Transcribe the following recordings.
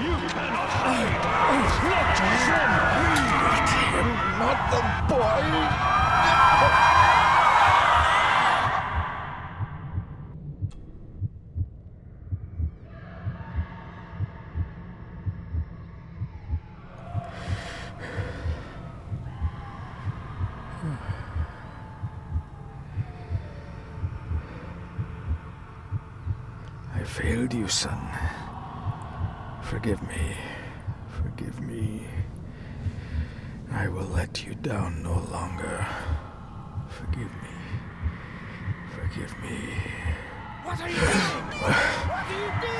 You cannot hide! Not from me! Not the boy! I failed you, son. Forgive me. Forgive me. I will let you down no longer. Forgive me. Forgive me. What are you doing? What are you doing?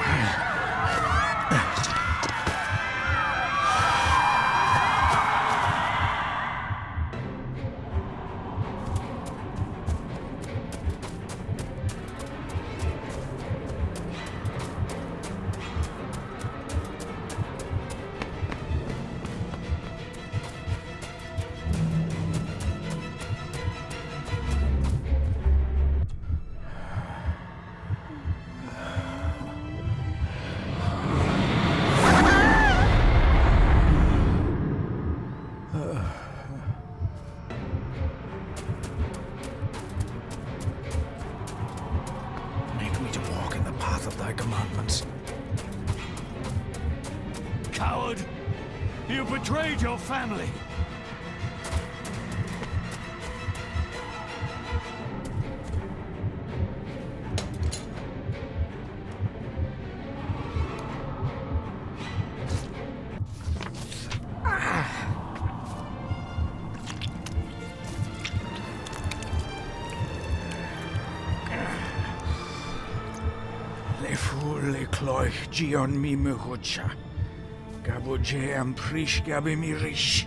Make me to walk in the path of thy commandments. Coward! You betrayed your family! Le fou le cloich gion mi muhucha. Gabuje am prish gabi mi rish.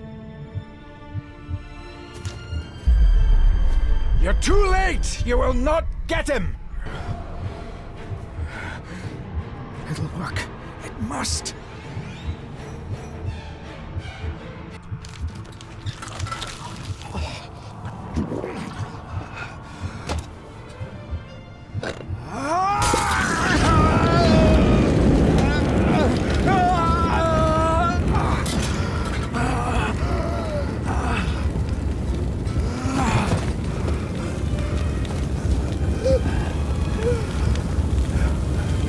You're too late! You will not get him! It'll work. It must.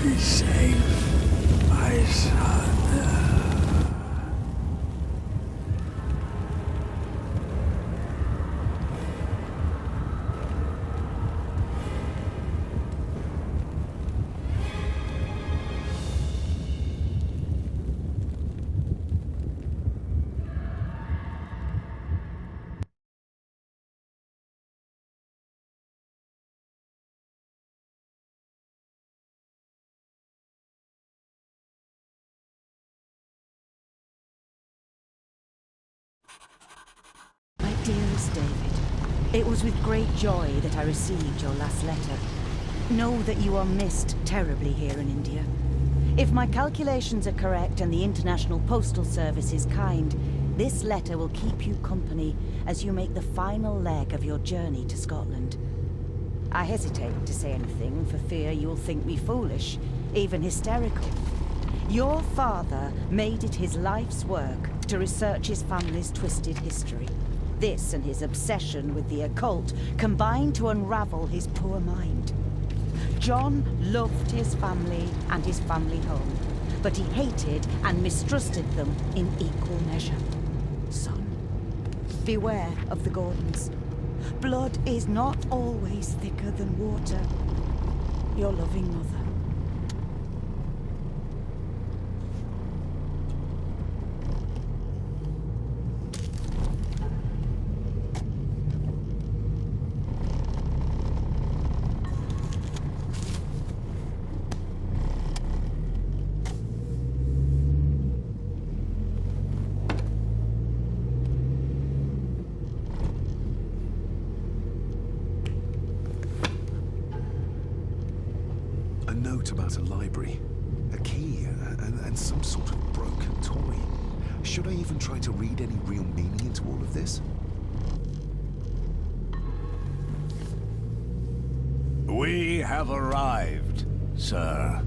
Be safe, my son. My dearest David, it was with great joy that I received your last letter. Know that you are missed terribly here in India. If my calculations are correct and the International Postal Service is kind, this letter will keep you company as you make the final leg of your journey to Scotland. I hesitate to say anything for fear you'll think me foolish, even hysterical. Your father made it his life's work to research his family's twisted history. This and his obsession with the occult combined to unravel his poor mind. John loved his family and his family home, but he hated and mistrusted them in equal measure. Son, beware of the Gordons. Blood is not always thicker than water. Your loving mother. A note about a library, a key, and some sort of broken toy. Should I even try to read any real meaning into all of this? We have arrived, sir.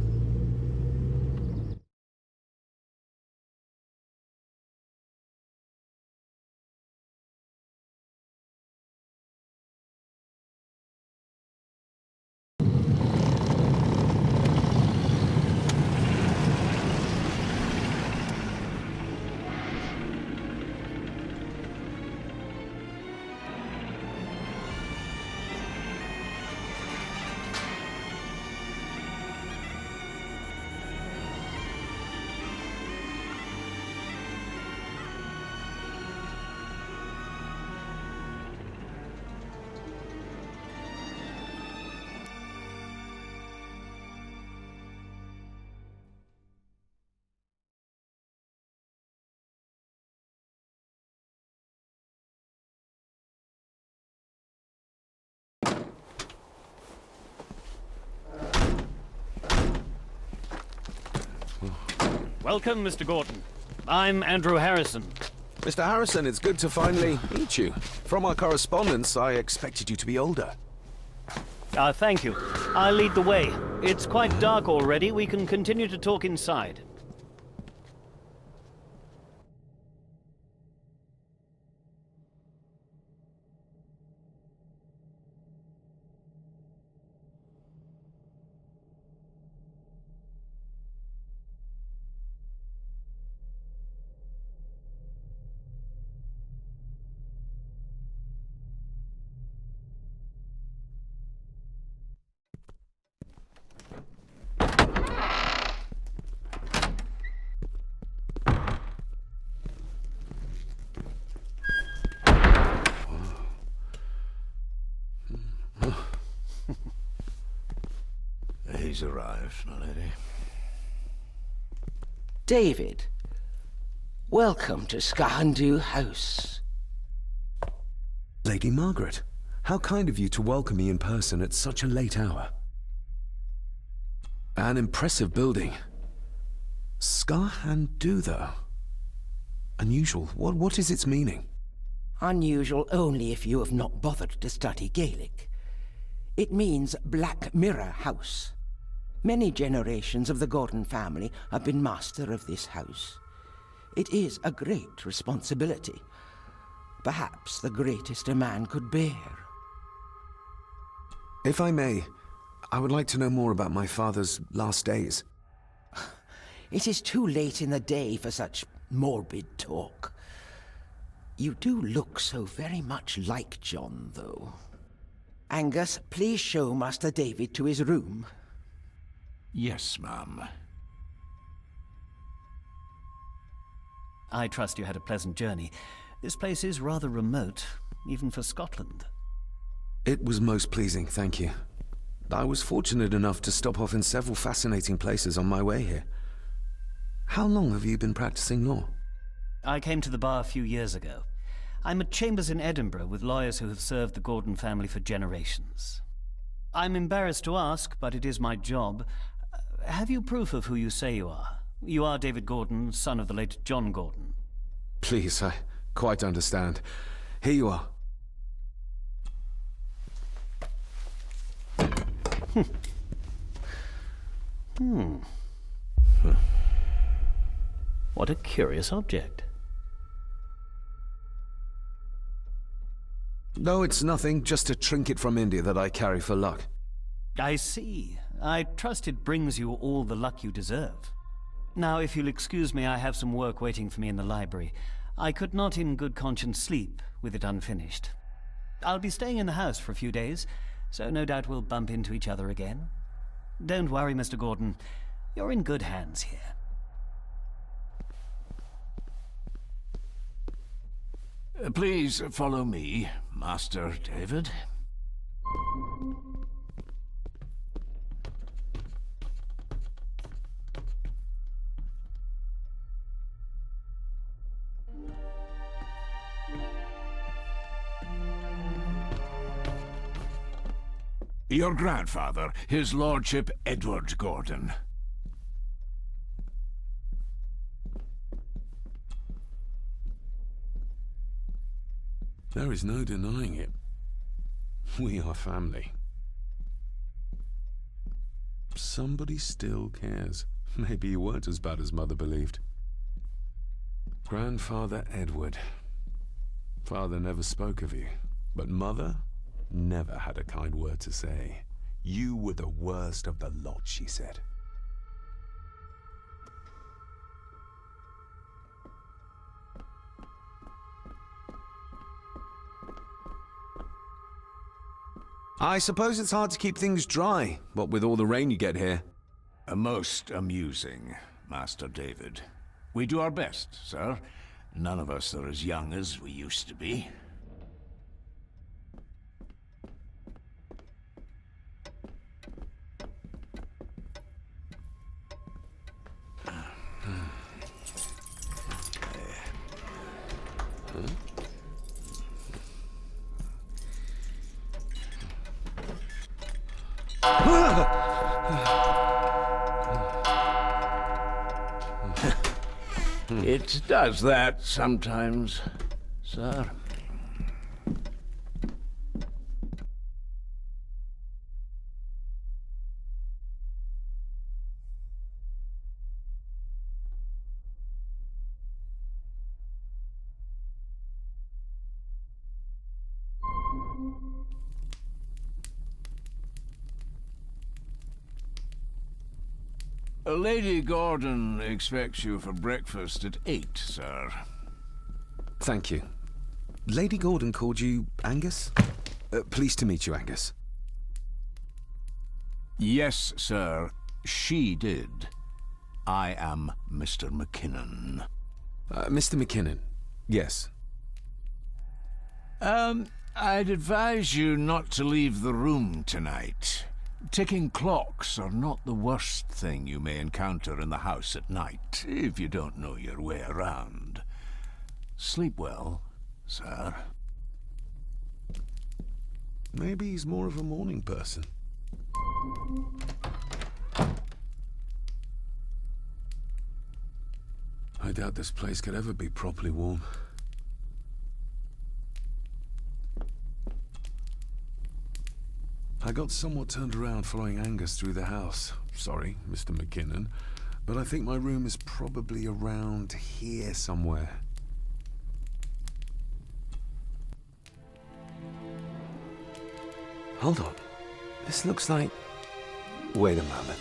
Welcome, Mr. Gordon. I'm Andrew Harrison. Mr. Harrison, it's good to finally meet you. From our correspondence, I expected you to be older. Thank you. I'll lead the way. It's quite dark already. We can continue to talk inside. He's arrived, my lady. David, welcome to Skahandu House. Lady Margaret, how kind of you to welcome me in person at such a late hour. An impressive building. Skahandu, though. Unusual. What is its meaning? Unusual only if you have not bothered to study Gaelic. It means Black Mirror House. Many generations of the Gordon family have been master of this house. It is a great responsibility. Perhaps the greatest a man could bear. If I may, I would like to know more about my father's last days. It is too late in the day for such morbid talk. You do look so very much like John, though. Angus, please show Master David to his room. Yes, ma'am. I trust you had a pleasant journey. This place is rather remote, even for Scotland. It was most pleasing, thank you. I was fortunate enough to stop off in several fascinating places on my way here. How long have you been practicing law? I came to the bar a few years ago. I'm at chambers in Edinburgh with lawyers who have served the Gordon family for generations. I'm embarrassed to ask, but it is my job. Have you proof of who you say you are? You are David Gordon, son of the late John Gordon. Please, I quite understand. Here you are. What a curious object. No, it's nothing, just a trinket from India that I carry for luck. I see. I trust it brings you all the luck you deserve. Now, if you'll excuse me, I have some work waiting for me in the library. I could not in good conscience sleep with it unfinished. I'll be staying in the house for a few days, so no doubt we'll bump into each other again. Don't worry, Mr. Gordon. You're in good hands here. Please follow me, Master David. Your grandfather, His Lordship Edward Gordon. There is no denying it. We are family. Somebody still cares. Maybe you weren't as bad as Mother believed. Grandfather Edward. Father never spoke of you, but Mother never had a kind word to say. You were the worst of the lot, she said. I suppose it's hard to keep things dry, what with all the rain you get here. Most amusing, Master David. We do our best, sir. None of us are as young as we used to be. It does that sometimes, sir. Lady Gordon expects you for breakfast at 8, sir. Thank you. Lady Gordon called you Angus? Pleased to meet you, Angus. Yes, sir. She did. I am Mr. McKinnon. Mr. McKinnon. Yes. I'd advise you not to leave the room tonight. Ticking clocks are not the worst thing you may encounter in the house at night, if you don't know your way around. Sleep well, sir. Maybe he's more of a morning person. I doubt this place could ever be properly warm. I got somewhat turned around following Angus through the house. Sorry, Mr. McKinnon, but I think my room is probably around here somewhere. Hold on. This looks like... Wait a moment.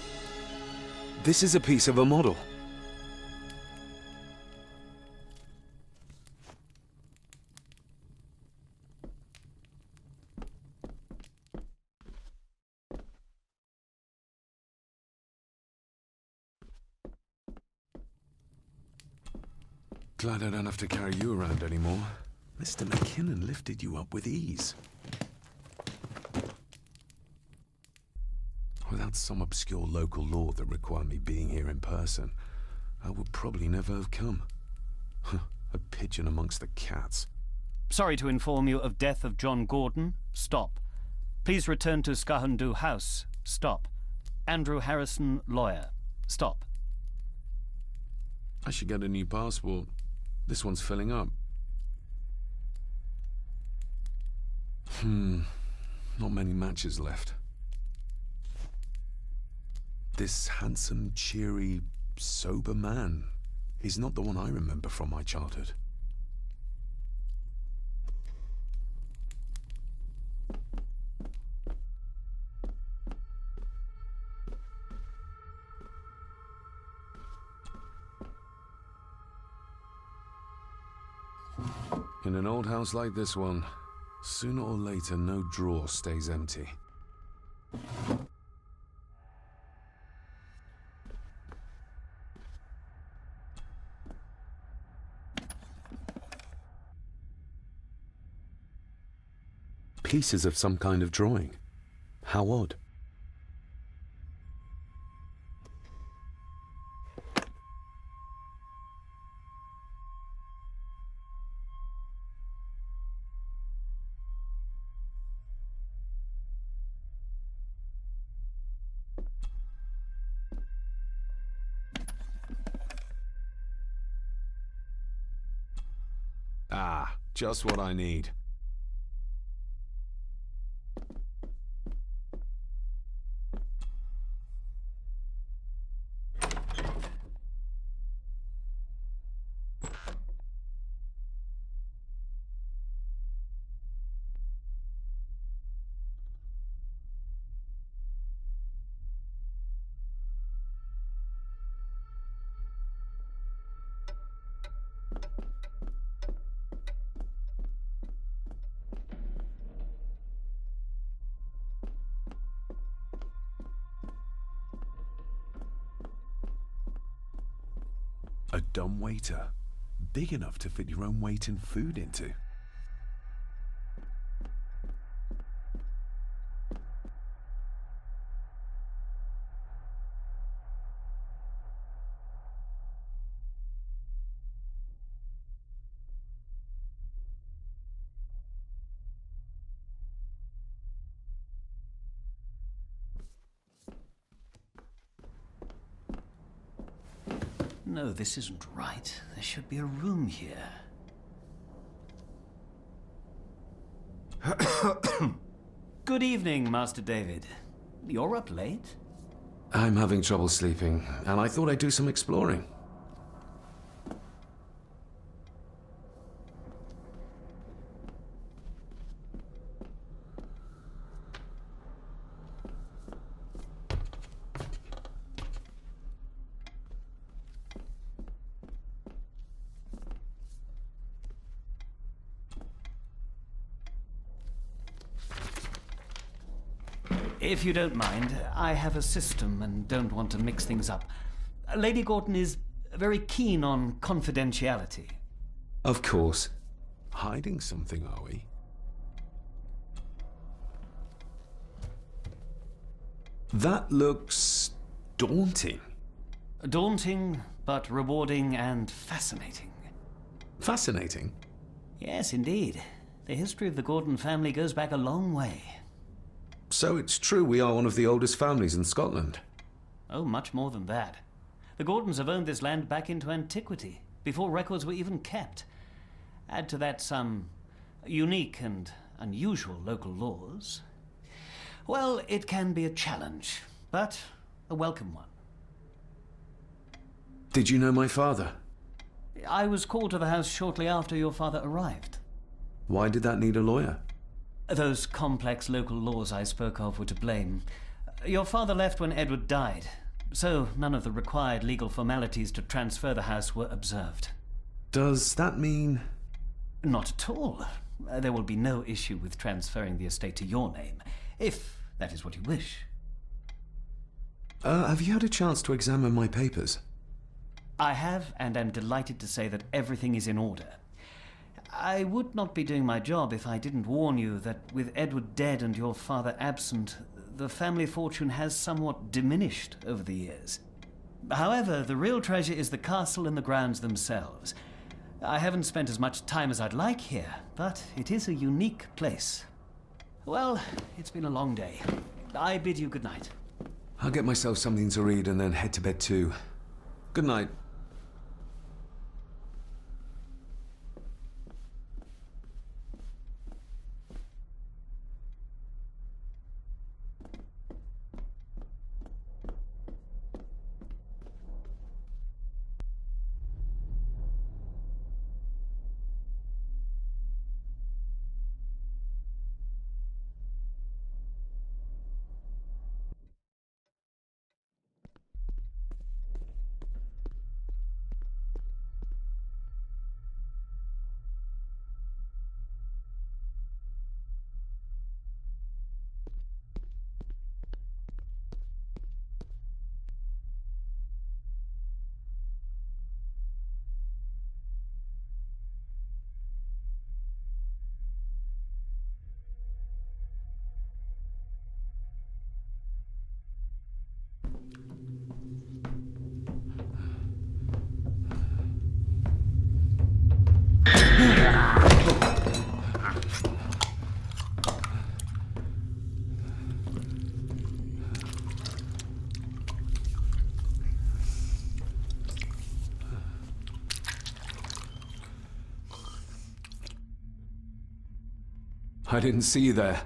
This is a piece of a model. Glad I don't have to carry you around anymore. Mr. McKinnon lifted you up with ease. Without some obscure local law that required me being here in person, I would probably never have come. A pigeon amongst the cats. Sorry to inform you of death of John Gordon. Stop. Please return to Skahundu House. Stop. Andrew Harrison, lawyer. Stop. I should get a new passport. This one's filling up. Not many matches left. This handsome, cheery, sober man is not the one I remember from my childhood. In an old house like this one, sooner or later no drawer stays empty. Pieces of some kind of drawing. How odd. Ah, just what I need. A dumbwaiter. Big enough to fit your own weight in food into. No, this isn't right. There should be a room here. Good evening, Master David. You're up late? I'm having trouble sleeping, and I thought I'd do some exploring. If you don't mind, I have a system and don't want to mix things up. Lady Gordon is very keen on confidentiality. Of course. Hiding something, are we? That looks daunting. Daunting, but rewarding and fascinating. Fascinating? Yes, indeed. The history of the Gordon family goes back a long way. So it's true we are one of the oldest families in Scotland. Oh, much more than that. The Gordons have owned this land back into antiquity, before records were even kept. Add to that some unique and unusual local laws. Well, it can be a challenge, but a welcome one. Did you know my father? I was called to the house shortly after your father arrived. Why did that need a lawyer? Those complex local laws I spoke of were to blame. Your father left when Edward died, so none of the required legal formalities to transfer the house were observed. Does that mean... Not at all. There will be no issue with transferring the estate to your name, if that is what you wish. Have you had a chance to examine my papers? I have, and am delighted to say that everything is in order. I would not be doing my job if I didn't warn you that with Edward dead and your father absent, the family fortune has somewhat diminished over the years. However, the real treasure is the castle and the grounds themselves. I haven't spent as much time as I'd like here, but it is a unique place. Well, it's been a long day. I bid you good night. I'll get myself something to read and then head to bed too. Good night. I didn't see you there.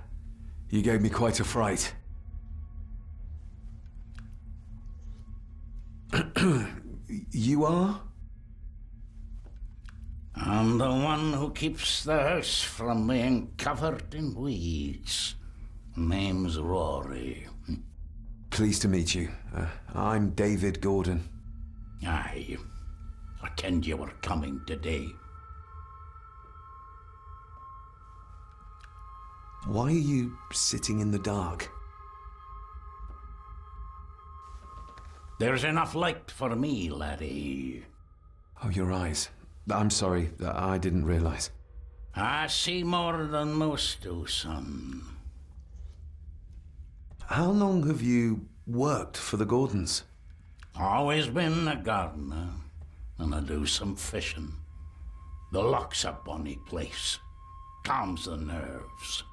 You gave me quite a fright. You are? I'm the one who keeps the house from being covered in weeds. Name's Rory. Pleased to meet you. I'm David Gordon. Aye. I kenned you were coming today. Why are you sitting in the dark? There's enough light for me, laddie. Oh, your eyes. I'm sorry, I didn't realize. I see more than most do, son. How long have you worked for the Gordons? Always been a gardener, and I do some fishing. The loch's a bonny place. Calms the nerves.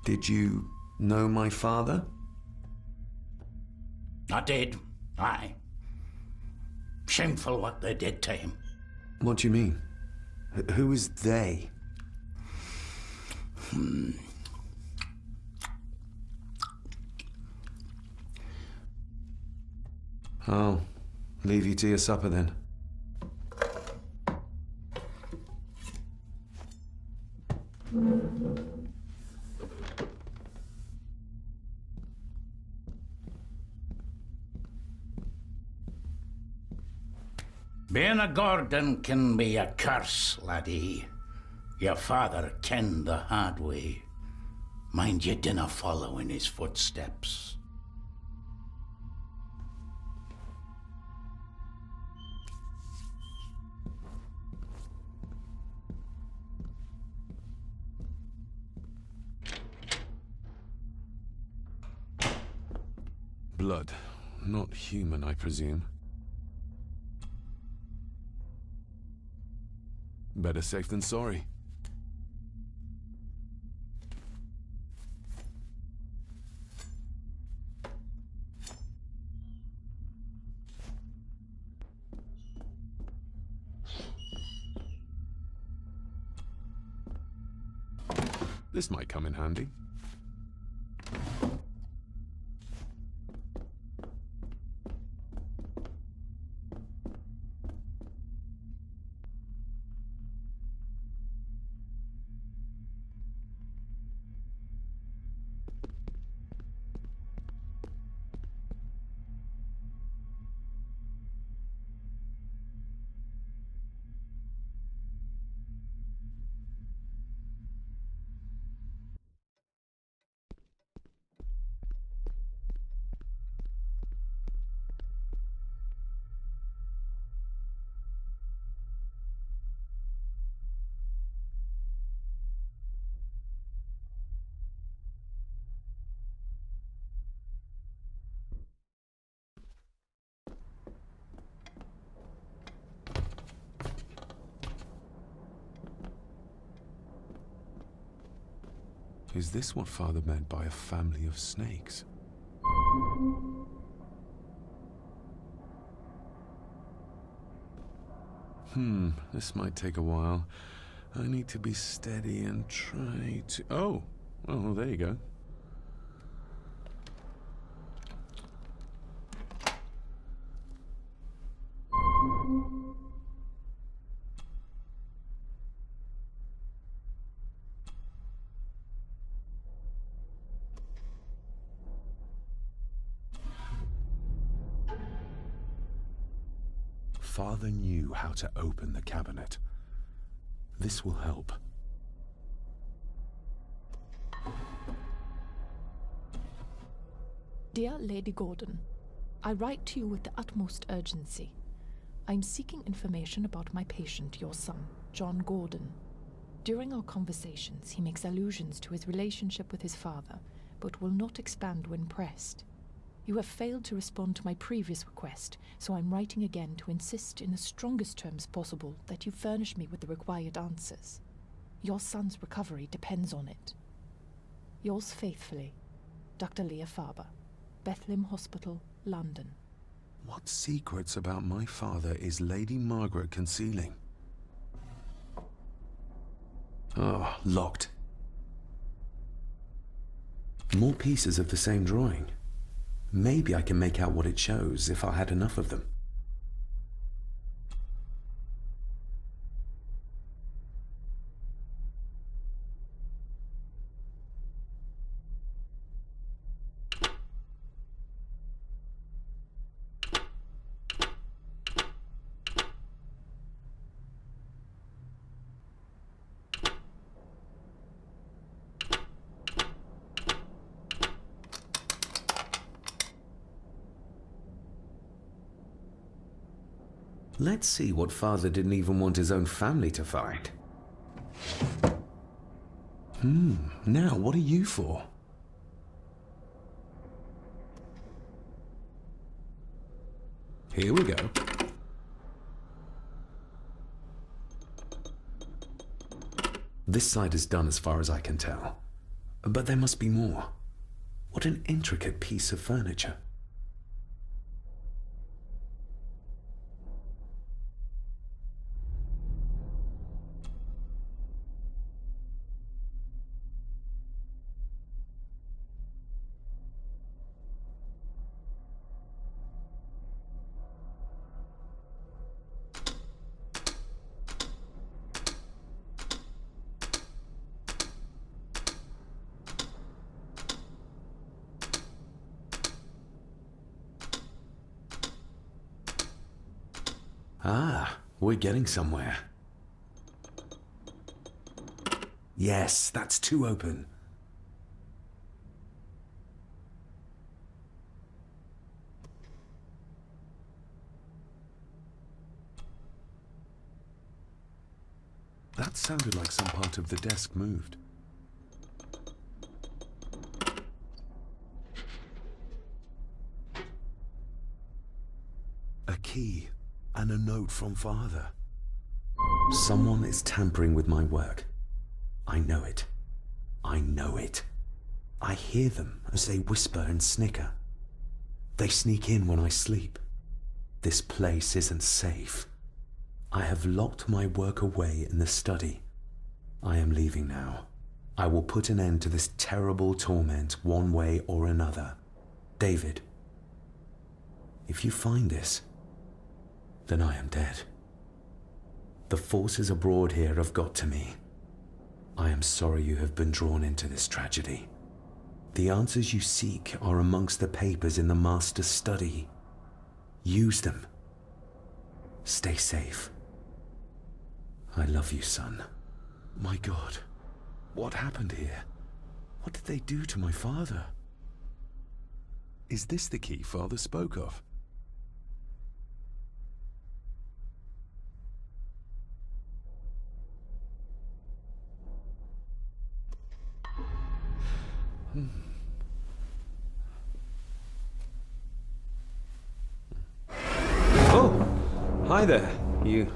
Did you know my father? I did. Aye. Shameful what they did to him. What do you mean? Who is they? I'll leave you to your supper then. Being a Gordon can be a curse, laddie. Your father kenned the hard way. Mind you dinna follow in his footsteps. Blood. Not human, I presume. Better safe than sorry. This might come in handy. Is this what Father meant by a family of snakes? This might take a while. I need to be steady and try to... Oh, there you go. Father knew how to open the cabinet. This will help. Dear Lady Gordon, I write to you with the utmost urgency. I am seeking information about my patient, your son, John Gordon. During our conversations, he makes allusions to his relationship with his father, but will not expand when pressed. You have failed to respond to my previous request, so I'm writing again to insist in the strongest terms possible that you furnish me with the required answers. Your son's recovery depends on it. Yours faithfully, Dr. Leah Faber, Bethlehem Hospital, London. What secrets about my father is Lady Margaret concealing? Oh, locked. More pieces of the same drawing. Maybe I can make out what it shows if I had enough of them. Let's see what Father didn't even want his own family to find. Now what are you for? Here we go. This side is done as far as I can tell. But there must be more. What an intricate piece of furniture. Ah, we're getting somewhere. Yes, that's 2 open. That sounded like some part of the desk moved. A key and a note from Father. Someone is tampering with my work. I know it. I know it. I hear them as they whisper and snicker. They sneak in when I sleep. This place isn't safe. I have locked my work away in the study. I am leaving now. I will put an end to this terrible torment one way or another. David, if you find this, then I am dead. The forces abroad here have got to me. I am sorry you have been drawn into this tragedy. The answers you seek are amongst the papers in the Master's study. Use them. Stay safe. I love you, son. My God, what happened here? What did they do to my father? Is this the key Father spoke of? Oh, hi there. You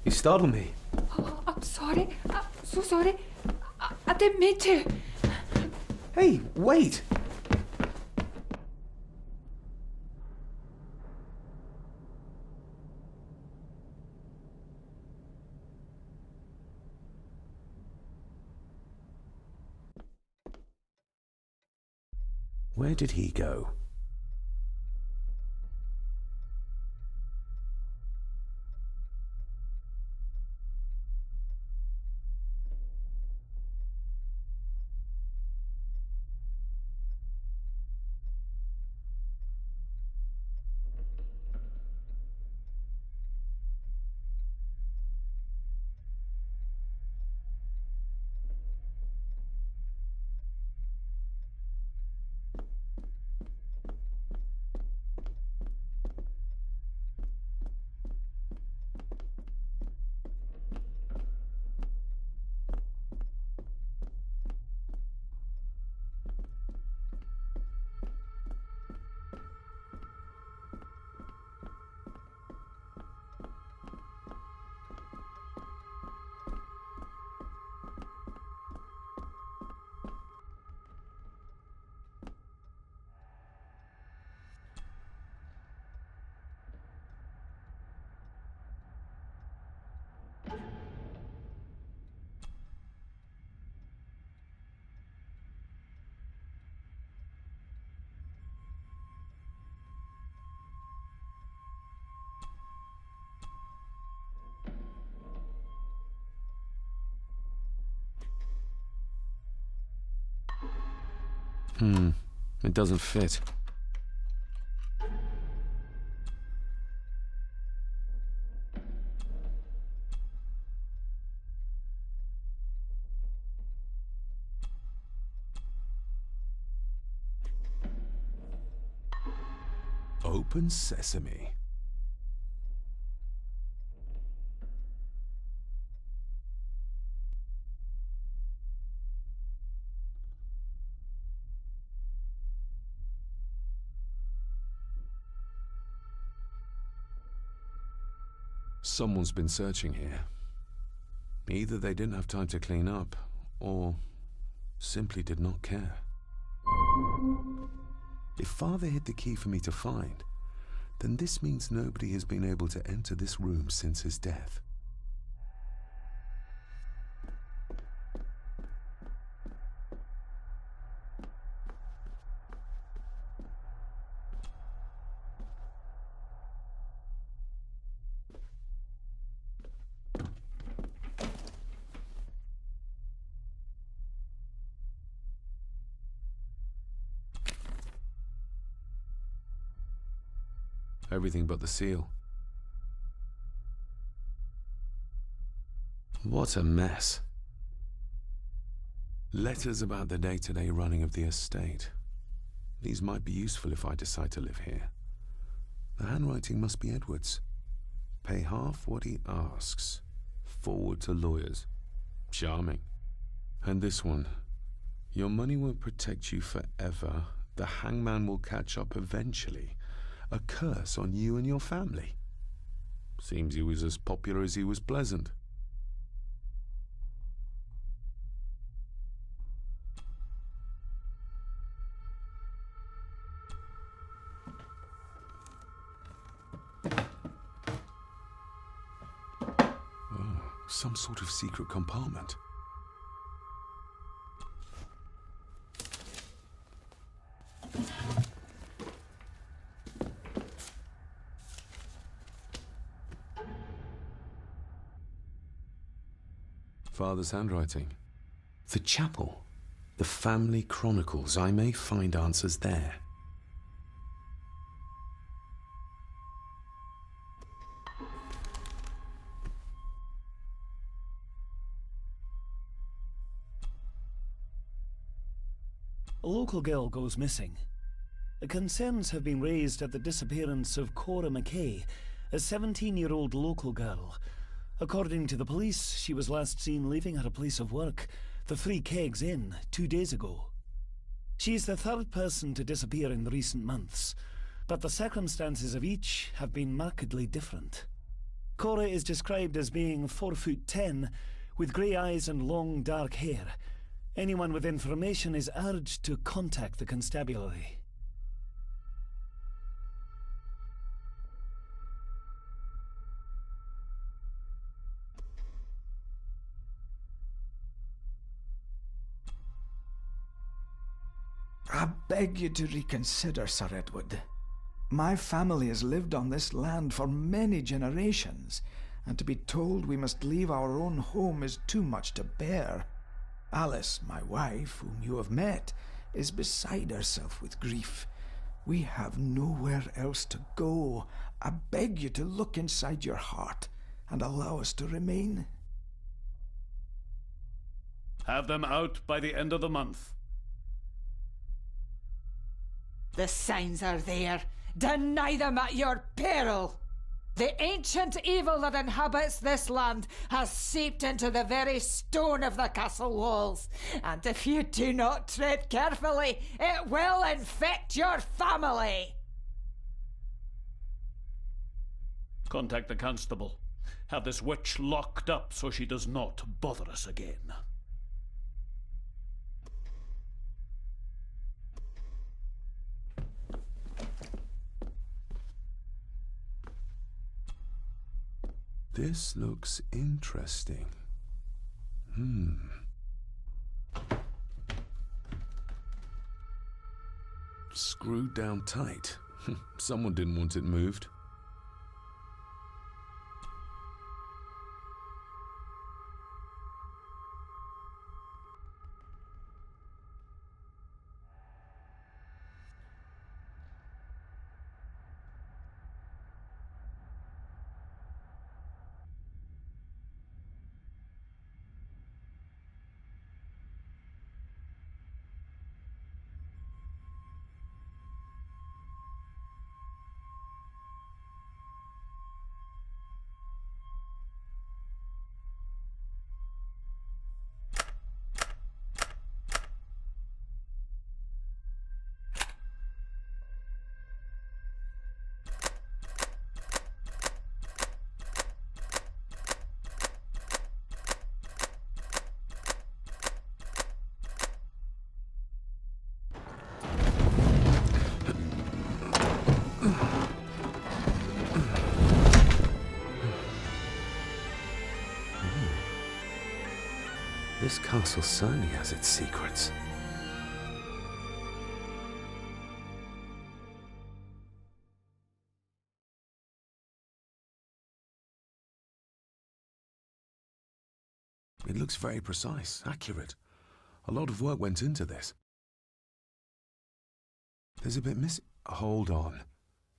startled me. Oh, I'm sorry. I'm so sorry. I didn't mean to. Hey, wait! Where did he go? It doesn't fit. Open sesame. Someone's been searching here. Either they didn't have time to clean up, or simply did not care. If Father hid the key for me to find, then this means nobody has been able to enter this room since his death. Everything but the seal. What a mess. Letters about the day-to-day running of the estate. These might be useful if I decide to live here. The handwriting must be Edward's. Pay half what he asks. Forward to lawyers. Charming. And this one. Your money won't protect you forever. The hangman will catch up eventually. A curse on you and your family. Seems he was as popular as he was pleasant. Oh, some sort of secret compartment. Father's handwriting. The chapel. The family chronicles. I may find answers there. A local girl goes missing. Concerns have been raised at the disappearance of Cora McKay, a 17-year-old local girl. According to the police, she was last seen leaving her place of work, the Three Kegs Inn, 2 days ago. She's the third person to disappear in recent months, but the circumstances of each have been markedly different. Cora is described as being 4'10", with grey eyes and long dark hair. Anyone with information is urged to contact the constabulary. I beg you to reconsider, Sir Edward. My family has lived on this land for many generations, and to be told we must leave our own home is too much to bear. Alice, my wife, whom you have met, is beside herself with grief. We have nowhere else to go. I beg you to look inside your heart and allow us to remain. Have them out by the end of the month. The signs are there. Deny them at your peril. The ancient evil that inhabits this land has seeped into the very stone of the castle walls, and if you do not tread carefully, it will infect your family. Contact the constable. Have this witch locked up so she does not bother us again. This looks interesting. Screwed down tight. Someone didn't want it moved. This castle certainly has its secrets. It looks very precise, accurate. A lot of work went into this. There's a bit missing. Hold on.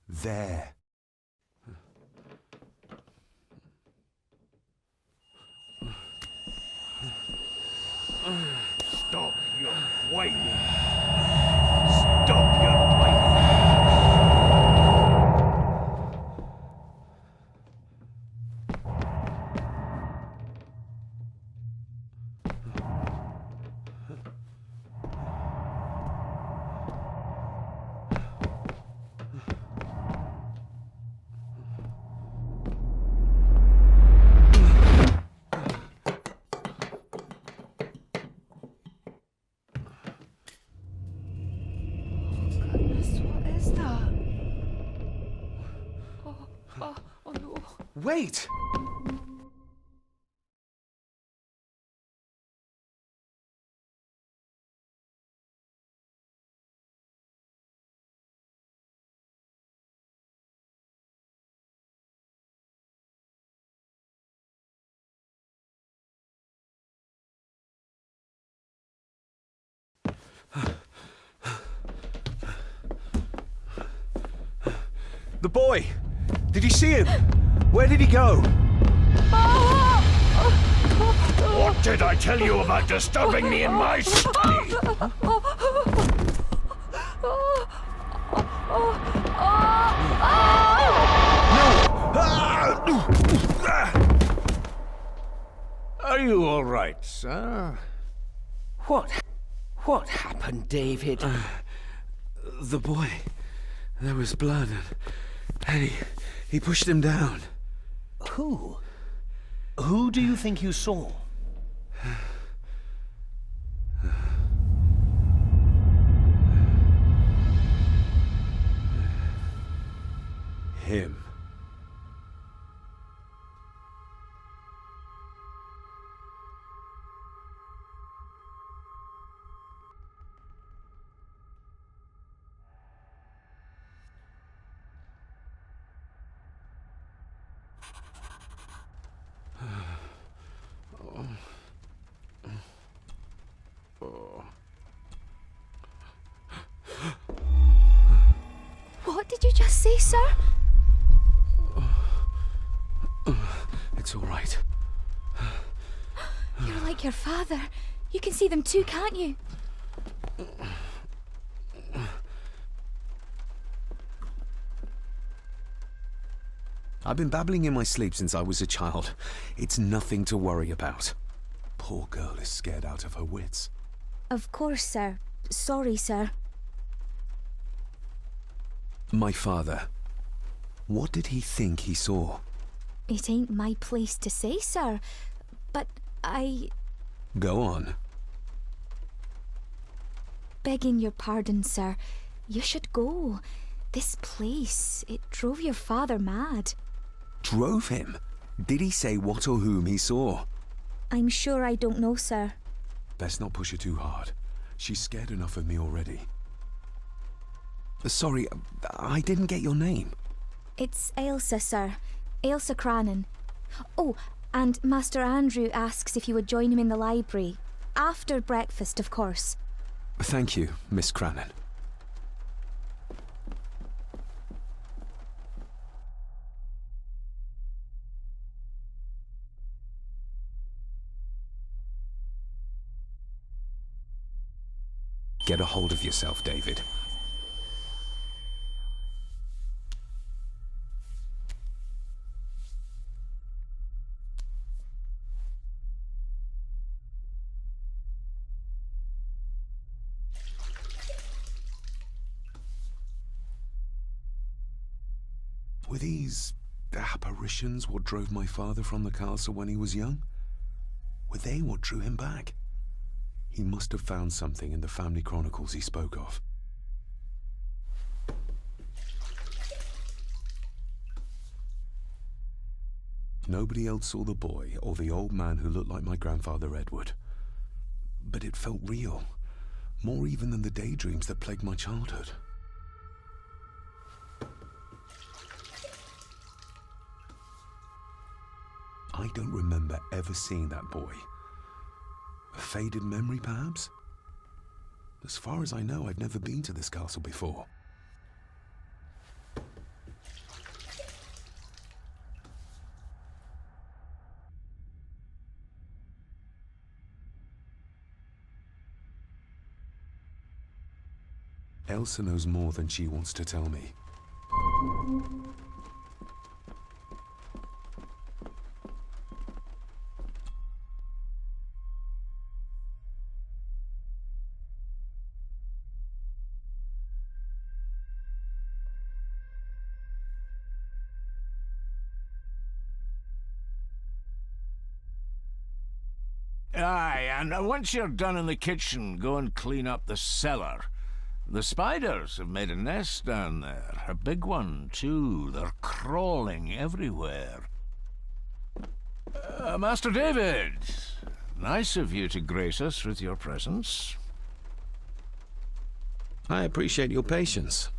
There. Stop your whining. Stop your whining. What is that? Oh no. Wait! The boy! Did you see him? Where did he go? What did I tell you about disturbing me in my study? Are you all right, sir? What happened, David? The boy. There was blood, and he pushed him down. Who? Who do you think you saw? Him. What did you just say, sir? It's all right. You're like your father. You can see them too, can't you? I've been babbling in my sleep since I was a child. It's nothing to worry about. Poor girl is scared out of her wits. Of course, sir. Sorry, sir. My father. What did he think he saw? It ain't my place to say, sir. But Go on. begging your pardon, sir, you should go. This place, it drove your father mad. Drove him? Did he say what or whom he saw? I'm sure I don't know, sir. Best not push her too hard. She's scared enough of me already. Sorry, I didn't get your name. It's Ailsa, sir. Ailsa Crannan. Oh, and Master Andrew asks if you would join him in the library. After breakfast, of course. Thank you, Miss Crannan. Get a hold of yourself, David. Were these apparitions what drove my father from the castle when he was young? Were they what drew him back? He must have found something in the family chronicles he spoke of. Nobody else saw the boy or the old man who looked like my grandfather Edward. But it felt real, more even than the daydreams that plagued my childhood. I don't remember ever seeing that boy. A faded memory, perhaps? As far as I know, I've never been to this castle before. Elsa knows more than she wants to tell me. Aye, and once you're done in the kitchen, go and clean up the cellar. The spiders have made a nest down there. A big one, too. They're crawling everywhere. Master David, nice of you to grace us with your presence. I appreciate your patience.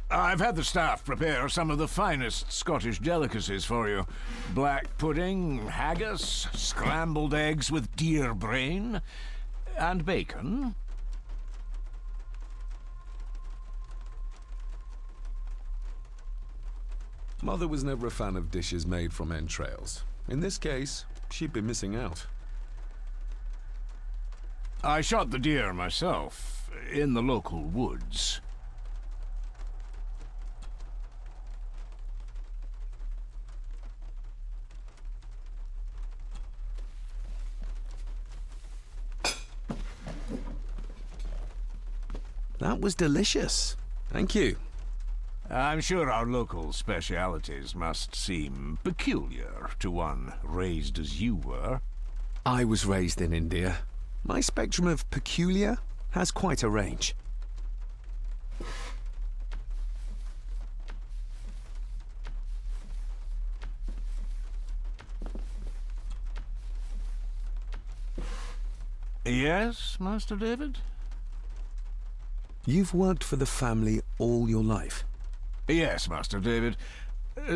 I've had the staff prepare some of the finest Scottish delicacies for you. Black pudding, haggis, scrambled eggs with deer brain, and bacon. Mother was never a fan of dishes made from entrails. In this case, she'd be missing out. I shot the deer myself, in the local woods. That was delicious. Thank you. I'm sure our local specialities must seem peculiar to one raised as you were. I was raised in India. My spectrum of peculiar has quite a range. Yes, Master David? You've worked for the family all your life? Yes, Master David.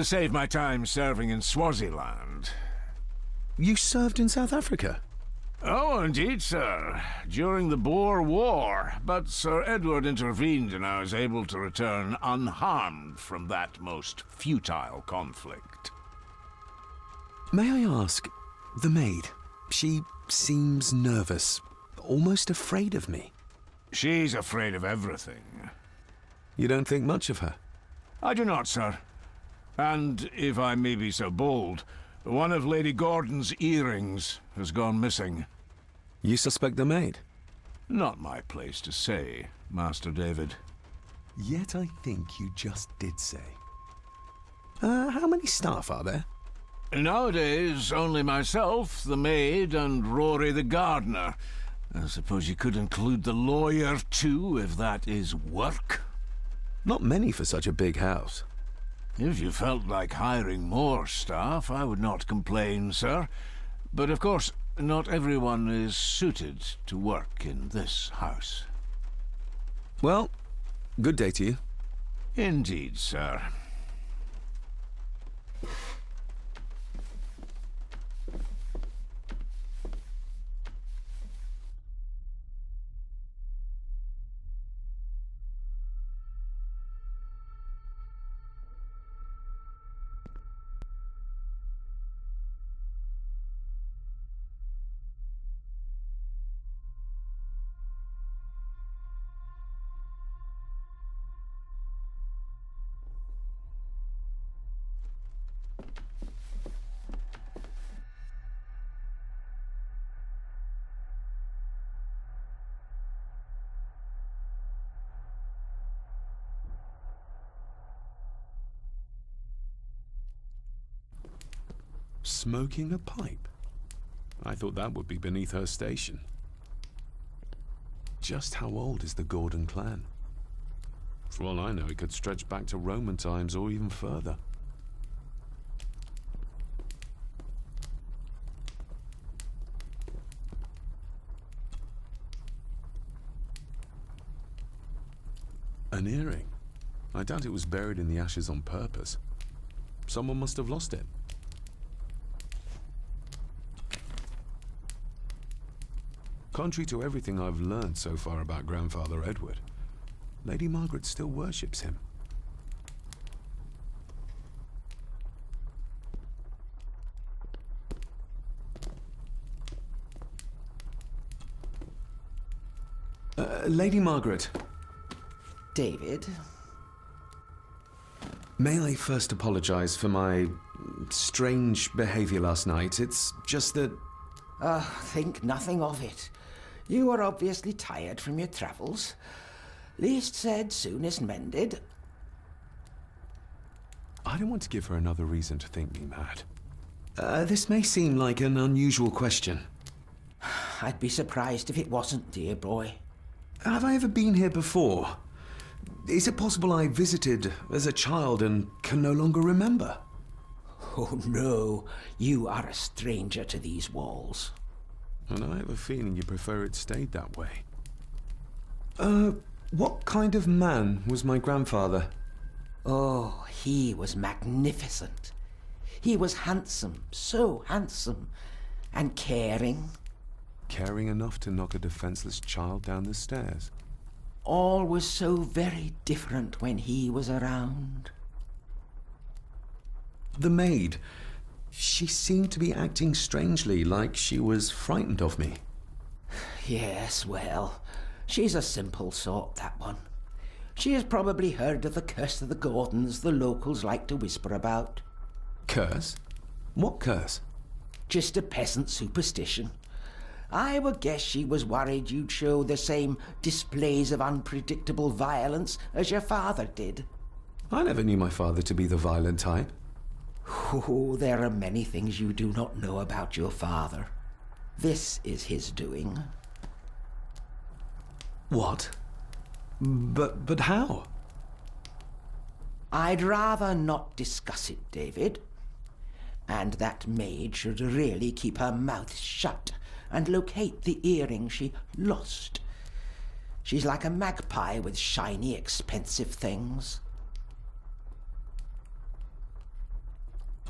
Saved my time serving in Swaziland. You served in South Africa? Oh, indeed, sir. During the Boer War. But Sir Edward intervened and I was able to return unharmed from that most futile conflict. May I ask, the maid, she seems nervous, almost afraid of me. She's afraid of everything. You don't think much of her? I do not, sir. And, if I may be so bold, one of Lady Gordon's earrings has gone missing. You suspect the maid? Not my place to say, Master David. Yet I think you just did say. How many staff are there? Nowadays, only myself, the maid, and Rory the gardener. I suppose you could include the lawyer, too, if that is work. Not many for such a big house. If you felt like hiring more staff, I would not complain, sir. But of course, not everyone is suited to work in this house. Well, good day to you. Indeed, sir. Smoking a pipe? I thought that would be beneath her station. Just how old is the Gordon clan? For all I know, it could stretch back to Roman times or even further. An earring? I doubt it was buried in the ashes on purpose. Someone must have lost it. Contrary to everything I've learned so far about Grandfather Edward, Lady Margaret still worships him. Lady Margaret. David? May I first apologize for my strange behavior last night? It's just that... Think nothing of it. You were obviously tired from your travels. Least said, soonest mended. I don't want to give her another reason to think me mad. This may seem like an unusual question. I'd be surprised if it wasn't, dear boy. Have I ever been here before? Is it possible I visited as a child and can no longer remember? Oh no, you are a stranger to these walls. And I have a feeling you prefer it stayed that way. What kind of man was my grandfather? Oh, he was magnificent. He was handsome, so handsome, and caring. Caring enough to knock a defenseless child down the stairs. All was so very different when he was around. The maid. She seemed to be acting strangely, like she was frightened of me. Yes, well, she's a simple sort, that one. She has probably heard of the curse of the Gordons the locals like to whisper about. Curse? What curse? Just a peasant superstition. I would guess she was worried you'd show the same displays of unpredictable violence as your father did. I never knew my father to be the violent type. Oh, there are many things you do not know about your father. This is his doing. What? But how? I'd rather not discuss it, David. And that maid should really keep her mouth shut and locate the earring she lost. She's like a magpie with shiny, expensive things.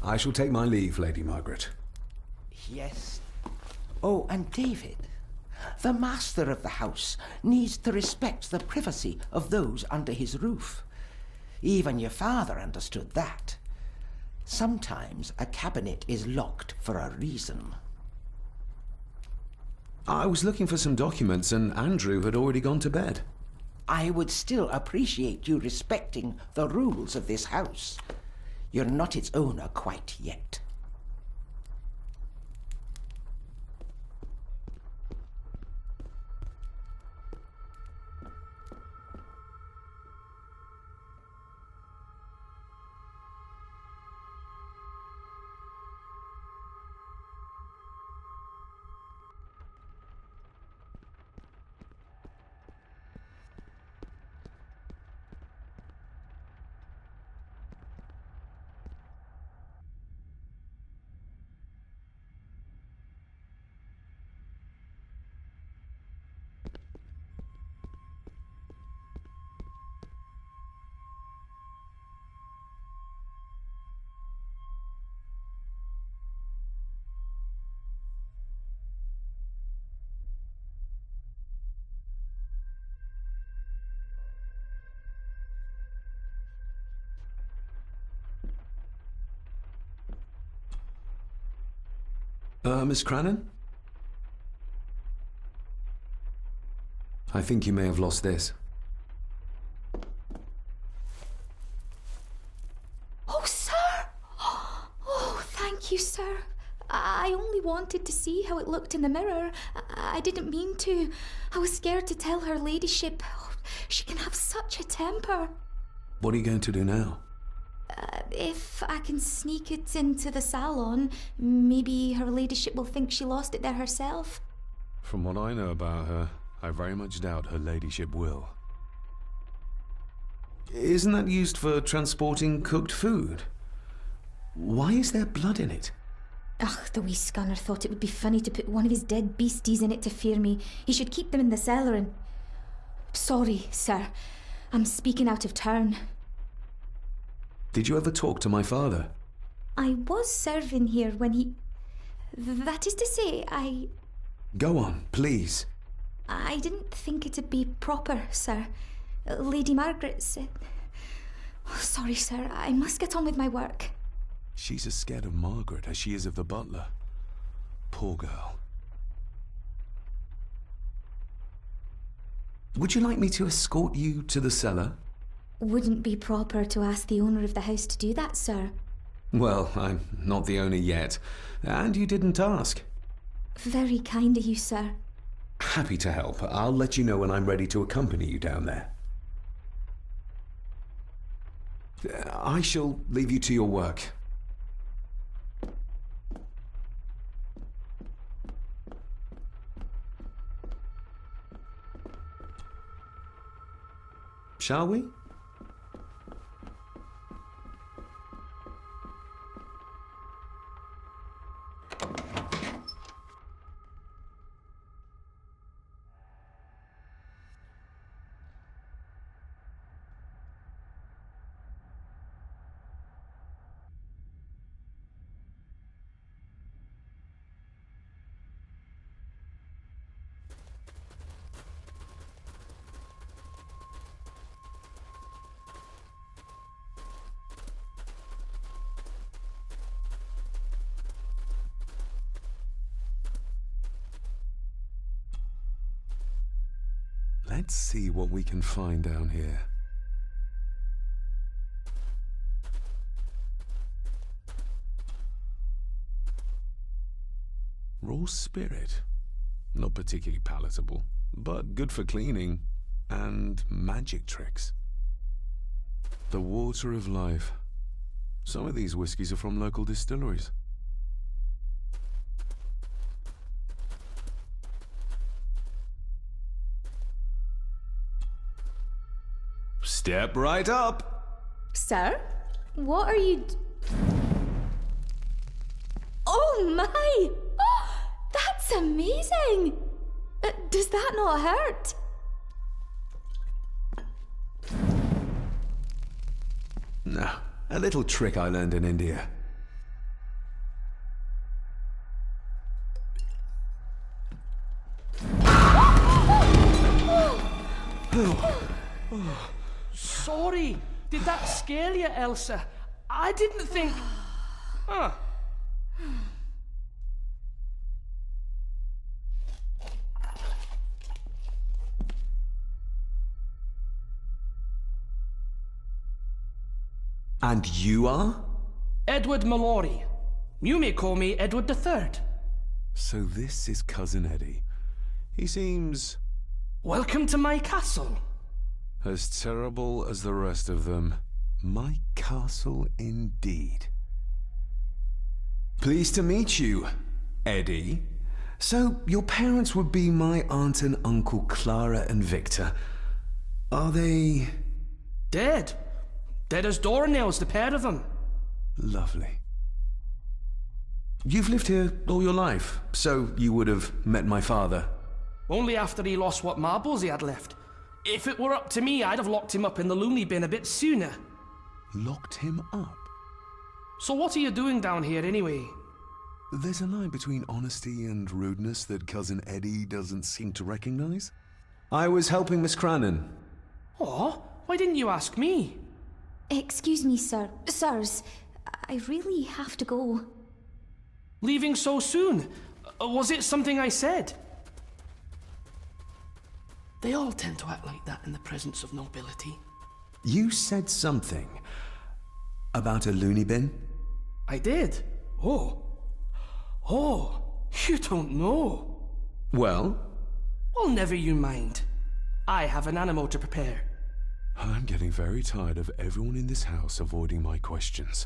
I shall take my leave, Lady Margaret. Yes. Oh, and David, the master of the house needs to respect the privacy of those under his roof. Even your father understood that. Sometimes a cabinet is locked for a reason. I was looking for some documents and Andrew had already gone to bed. I would still appreciate you respecting the rules of this house. You're not its owner quite yet. Miss Crannan? I think you may have lost this. Oh, sir! Oh, thank you, sir. I only wanted to see how it looked in the mirror. I didn't mean to. I was scared to tell her ladyship. Oh, she can have such a temper. What are you going to do now? If I can sneak it into the salon, maybe her ladyship will think she lost it there herself. From what I know about her, I very much doubt her ladyship will. Isn't that used for transporting cooked food? Why is there blood in it? Ugh, the wee scunner thought it would be funny to put one of his dead beasties in it to fear me. He should keep them in the cellar and... Sorry, sir. I'm speaking out of turn. Did you ever talk to my father? I was serving here when he... That is to say, Go on, please. I didn't think it'd be proper, sir. Lady Margaret said... Oh, sorry, sir. I must get on with my work. She's as scared of Margaret as she is of the butler. Poor girl. Would you like me to escort you to the cellar? Wouldn't be proper to ask the owner of the house to do that, sir. Well, I'm not the owner yet, and you didn't ask. Very kind of you, sir. Happy to help. I'll let you know when I'm ready to accompany you down there. I shall leave you to your work. Shall we? Let's see what we can find down here. Raw spirit. Not particularly palatable, but good for cleaning. And magic tricks. The water of life. Some of these whiskies are from local distilleries. Step right up. Sir? What are you... Oh my! That's amazing! Does that not hurt? No, a little trick I learned in India. Sorry, did that scare you, Elsa? I didn't think... Huh. And you are? Edward Mallory. You may call me Edward III. So this is Cousin Eddie. He seems... Welcome to my castle. as terrible as the rest of them. My castle indeed. Pleased to meet you, Eddie. So, your parents would be my aunt and uncle Clara and Victor. Are they... Dead. Dead as doornails, the pair of them. Lovely. You've lived here all your life, so you would have met my father. Only after he lost what marbles he had left. If it were up to me, I'd have locked him up in the loony bin a bit sooner. Locked him up? So what are you doing down here anyway? There's a line between honesty and rudeness that Cousin Eddie doesn't seem to recognize. I was helping Miss Crannan. Oh, why didn't you ask me? Excuse me, sir. Sirs, I really have to go. Leaving so soon? Was it something I said? They all tend to act like that in the presence of nobility. You said something about a loony bin? I did. Oh, you don't know. Well? Well, never you mind. I have an animal to prepare. I'm getting very tired of everyone in this house avoiding my questions.